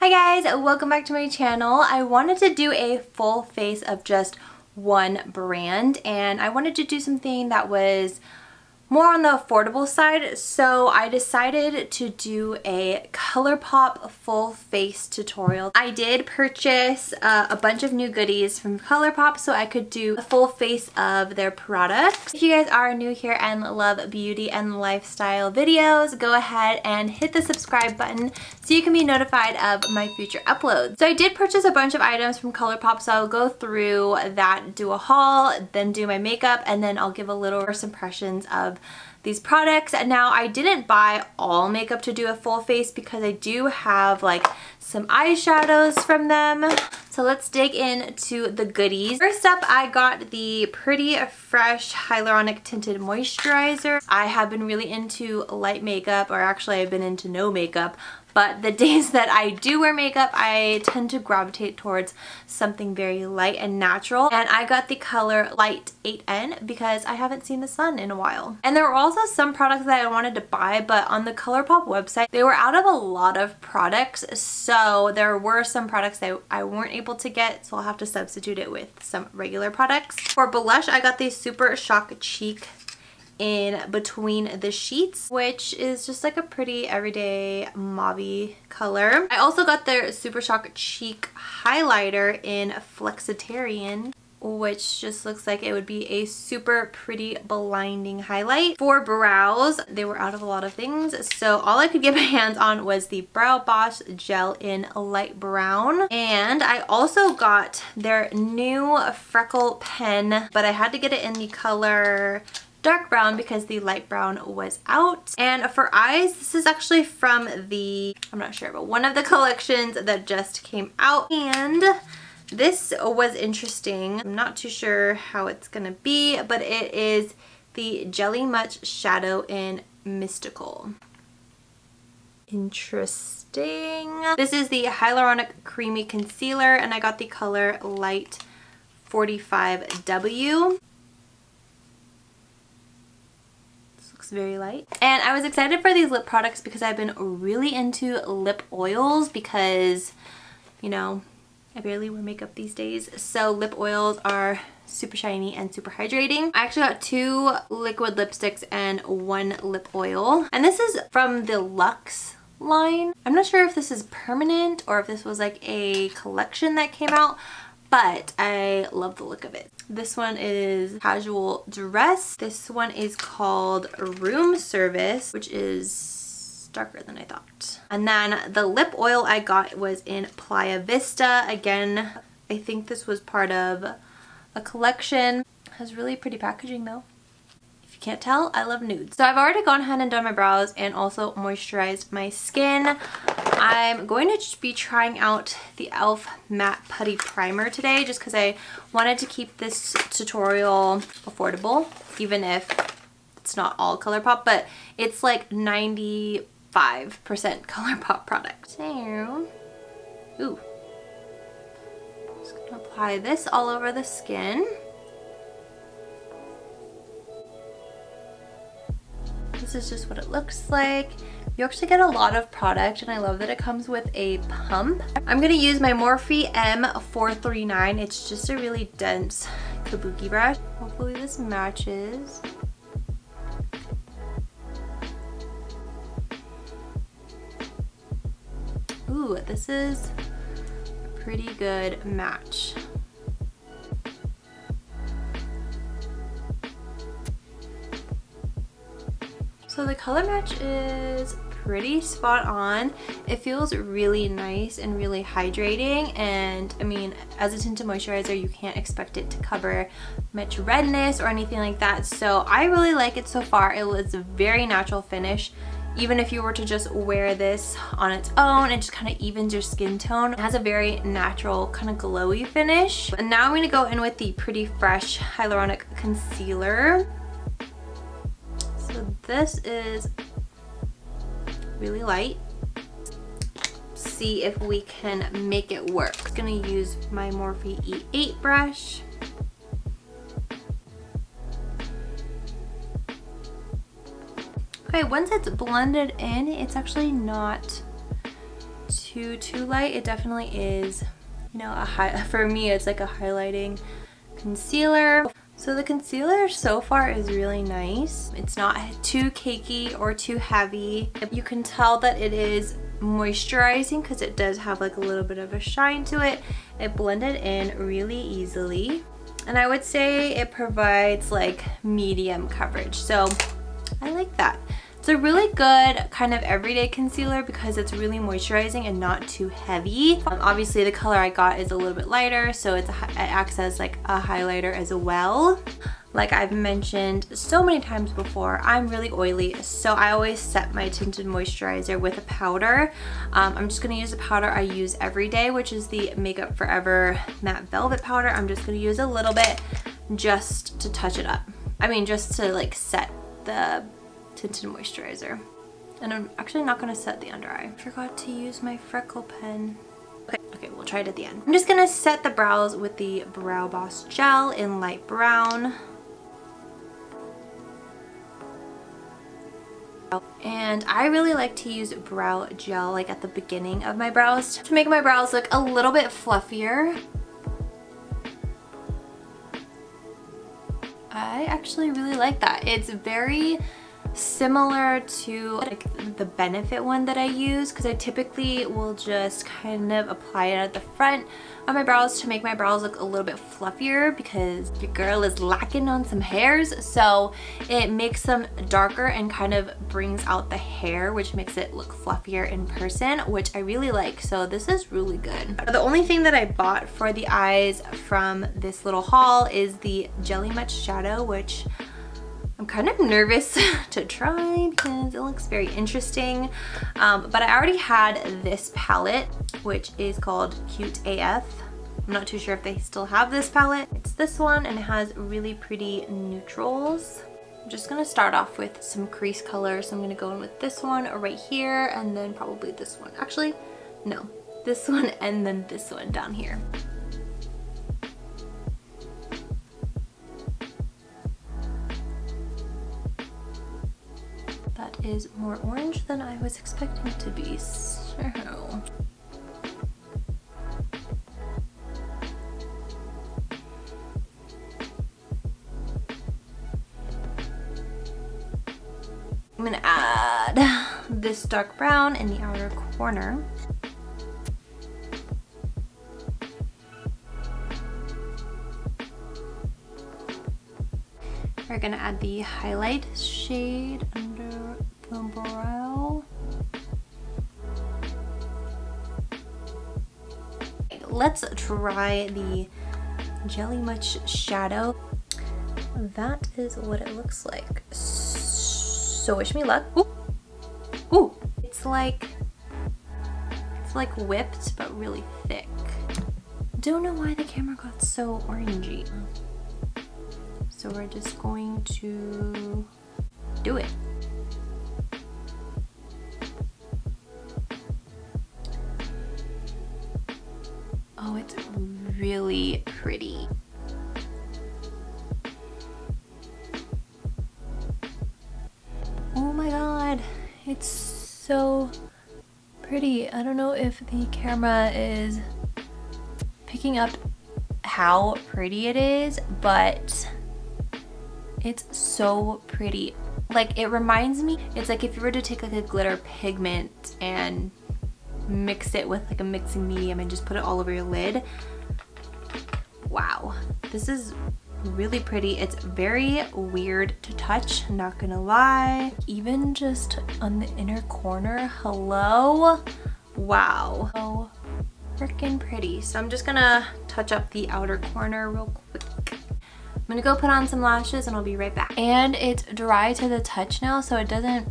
Hi guys, welcome back to my channel. I wanted to do a full face of just one brand, and I wanted to do something that was more on the affordable side, so I decided to do a ColourPop full face tutorial. I did purchase a bunch of new goodies from ColourPop so I could do a full face of their products. If you guys are new here and love beauty and lifestyle videos, go ahead and hit the subscribe button so you can be notified of my future uploads. So I did purchase a bunch of items from ColourPop, so I'll go through that, do a haul, then do my makeup, and then I'll give a little first impressions of these products. Now, I didn't buy all makeup to do a full face because I do have like some eyeshadows from them. So let's dig into the goodies. First up, I got the Pretty Fresh Hyaluronic Tinted Moisturizer. I have been really into light makeup, or actually I've been into no makeup, but the days that I do wear makeup, I tend to gravitate towards something very light and natural. And I got the color Light 8N because I haven't seen the sun in a while. And there were also some products that I wanted to buy, but on the ColourPop website, they were out of a lot of products. So there were some products that I weren't able to get, so I'll have to substitute it with some regular products. For blush, I got the Super Shock Cheek in Between the Sheets, which is just like a pretty everyday mauve color. I also got their Super Shock Cheek highlighter in Flexitarian, which just looks like it would be a super pretty blinding highlight. For brows, they were out of a lot of things, so all I could get my hands on was the Brow Boss Gel in light brown. And I also got their new Freckle pen, but I had to get it in the color dark brown because the light brown was out. And for eyes, this is actually from the, I'm not sure, but one of the collections that just came out. And this was interesting. I'm not too sure how it's gonna be, but it is the Jelly Much Shadow in Mystical. Interesting. This is the Hyaluronic Creamy Concealer, and I got the color Light 45W. Very light. And I was excited for these lip products because I've been really into lip oils because, you know, I barely wear makeup these days. So lip oils are super shiny and super hydrating. I actually got 2 liquid lipsticks and 1 lip oil. And this is from the Luxe line. I'm not sure if this is permanent or if this was like a collection that came out, but I love the look of it. This one is Casual Dress. This one is called Room Service, which is darker than I thought. And then the lip oil I got was in Playa Vista. Again, I think this was part of a collection. It has really pretty packaging though. If you can't tell, I love nudes. So I've already gone ahead and done my brows and also moisturized my skin. I'm going to be trying out the e.l.f. Matte Putty Primer today just because I wanted to keep this tutorial affordable, even if it's not all ColourPop, but it's like 95% ColourPop product. So, ooh. Just gonna apply this all over the skin. This is just what it looks like. You actually get a lot of product, and I love that it comes with a pump. I'm gonna use my Morphe M439. It's just a really dense kabuki brush. Hopefully this matches. Ooh, this is a pretty good match. So the color match is pretty spot on. It feels really nice and really hydrating, and I mean, as a tinted moisturizer, you can't expect it to cover much redness or anything like that. So I really like it so far. It was a very natural finish. Even if you were to just wear this on its own, it just kind of evens your skin tone. It has a very natural kind of glowy finish. And now I'm going to go in with the Pretty Fresh Hyaluronic Concealer. So this is really light. See if we can make it work. I'm gonna use my Morphe E8 brush. Okay, once it's blended in, it's actually not too light. It definitely is, you know, for me it's like a highlighting concealer. So the concealer so far is really nice. It's not too cakey or too heavy. You can tell that it is moisturizing because it does have like a little bit of a shine to it. It blended in really easily. And I would say it provides like medium coverage. So I like that. It's a really good kind of everyday concealer because it's really moisturizing and not too heavy. Obviously the color I got is a little bit lighter, so it acts as like a highlighter as well. Like I've mentioned so many times before, I'm really oily, so I always set my tinted moisturizer with a powder. I'm just gonna use the powder I use every day, which is the Makeup Forever Matte Velvet Powder. I'm just gonna use a little bit just to touch it up. I mean, just to like set the tinted moisturizer. And I'm actually not gonna set the under eye. I forgot to use my Freckle pen. Okay, we'll try it at the end. I'm just gonna set the brows with the Brow Boss gel in light brown. And I really like to use brow gel like at the beginning of my brows to make my brows look a little bit fluffier. I actually really like that. It's very similar to like the Benefit one that I use, because I typically will just kind of apply it at the front of my brows to make my brows look a little bit fluffier, because your girl is lacking on some hairs, so it makes them darker and kind of brings out the hair, which makes it look fluffier in person, which I really like. So this is really good. The only thing that I bought for the eyes from this little haul is the Jelly Much shadow, which I'm kind of nervous to try because it looks very interesting. But I already had this palette, which is called Cute AF. I'm not too sure if they still have this palette. It's this one, and it has really pretty neutrals. I'm just gonna start off with some crease color. So I'm gonna go in with this one right here, and then probably this one. Actually, no, this one and then this one down here. That is more orange than I was expecting it to be, so. I'm gonna add this dark brown in the outer corner. We're gonna add the highlight shade under the brow. Let's try the Jelly Much shadow. That is what it looks like. So wish me luck. Ooh. Ooh. It's like whipped but really thick. Don't know why the camera got so orangey. So we're just going to do it. Oh, it's really pretty. Oh my god, it's so pretty. I don't know if the camera is picking up how pretty it is, but it's so pretty. Like, it reminds me, it's like if you were to take like a glitter pigment and mix it with like a mixing medium and just put it all over your lid. Wow, this is really pretty. It's very weird to touch, not gonna lie. Even just on the inner corner, hello? Wow, so freaking pretty. So I'm just gonna touch up the outer corner real quick. I'm gonna go put on some lashes and I'll be right back. And it's dry to the touch now, so it doesn't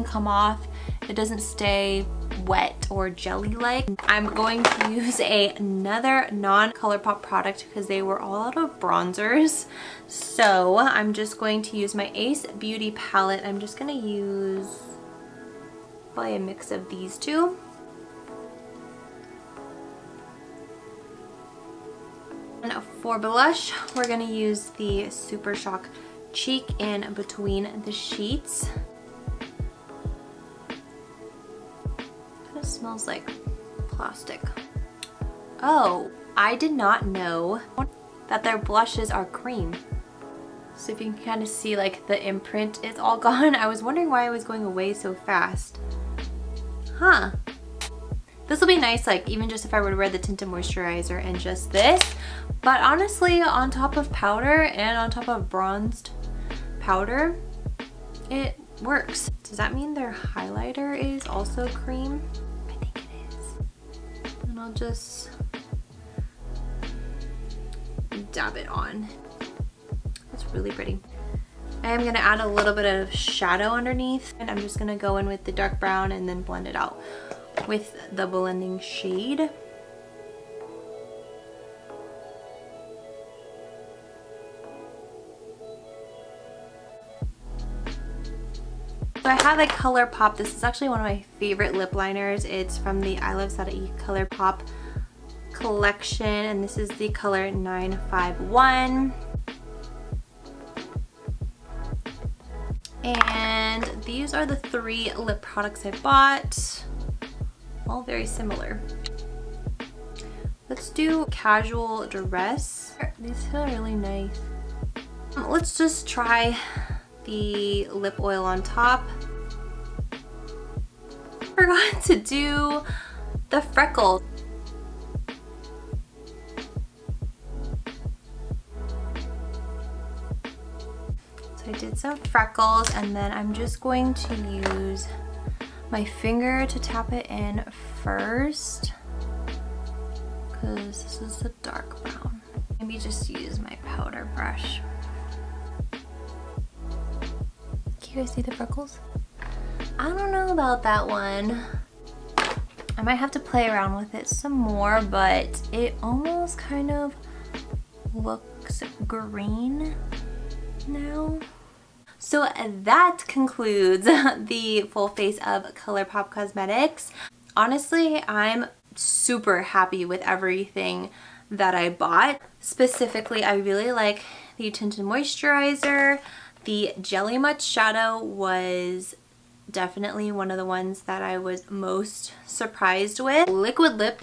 come off. It doesn't stay wet or jelly-like. I'm going to use another non-ColourPop product because they were all out of bronzers. So I'm just going to use my Ace Beauty palette. I'm just gonna use probably a mix of these two. And for blush, we're gonna use the Super Shock Cheek in between the sheets. almost smells like plastic. Oh, I did not know that their blushes are cream. So if you can kind of see like the imprint is all gone. I was wondering why it was going away so fast. Huh. This will be nice, like even just if I were to wear the tinted moisturizer and just this. But honestly, on top of powder and on top of bronzed powder, it works. Does that mean their highlighter is also cream? I think it is. And I'll just dab it on. It's really pretty. I am gonna add a little bit of shadow underneath, and I'm just gonna go in with the dark brown and then blend it out with the blending shade. So I have a ColourPop. This is actually one of my favorite lip liners. It's from the I Love Sada ColourPop collection, and this is the color 951. And these are the 3 lip products I bought. All very similar. Let's do casual dress. These feel really nice. Let's just try the lip oil on top. Forgot to do the Freckle. So I did some freckles, and then I'm just going to use my finger to tap it in first, because this is the dark brown. Maybe just use my powder brush. Can you guys see the freckles? I don't know about that one. I might have to play around with it some more, but it almost kind of looks green now. So that concludes the full face of ColourPop Cosmetics. Honestly, I'm super happy with everything that I bought. Specifically, I really like the tinted moisturizer. The Jelly Much shadow was definitely one of the ones that I was most surprised with. Liquid lip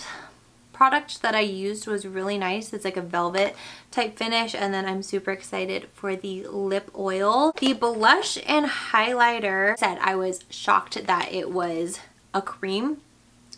product that I used was really nice. It's like a velvet type finish, and then I'm super excited for the lip oil. The blush and highlighter, I was shocked that it was a cream.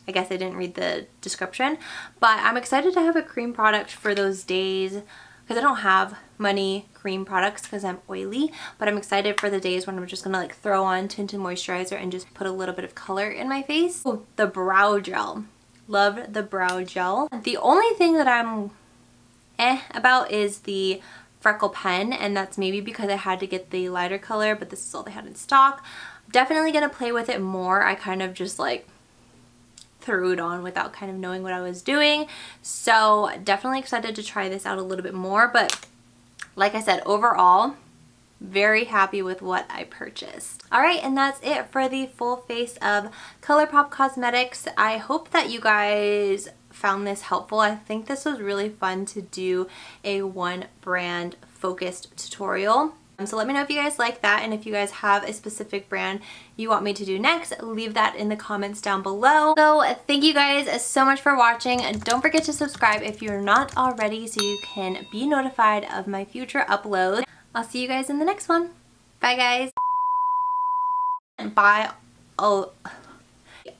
I guess I didn't read the description, but I'm excited to have a cream product for those days because I don't have many cream products because I'm oily, but I'm excited for the days when I'm just gonna like throw on tinted moisturizer and just put a little bit of color in my face. Oh, the brow gel. Love the brow gel. The only thing that I'm about is the Freckle pen, and that's maybe because I had to get the lighter color, but this is all they had in stock. Definitely gonna play with it more. I kind of just like threw it on without kind of knowing what I was doing. So definitely excited to try this out a little bit more, but like I said, overall, very happy with what I purchased. Alright, and that's it for the full face of ColourPop Cosmetics. I hope that you guys found this helpful. I think this was really fun to do a one brand focused tutorial. So let me know if you guys like that, and if you guys have a specific brand you want me to do next, leave that in the comments down below. So thank you guys so much for watching. Don't forget to subscribe if you're not already so you can be notified of my future uploads. I'll see you guys in the next one. Bye guys. And bye. Oh,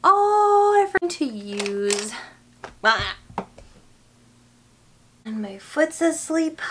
I forgot to use. And my foot's asleep.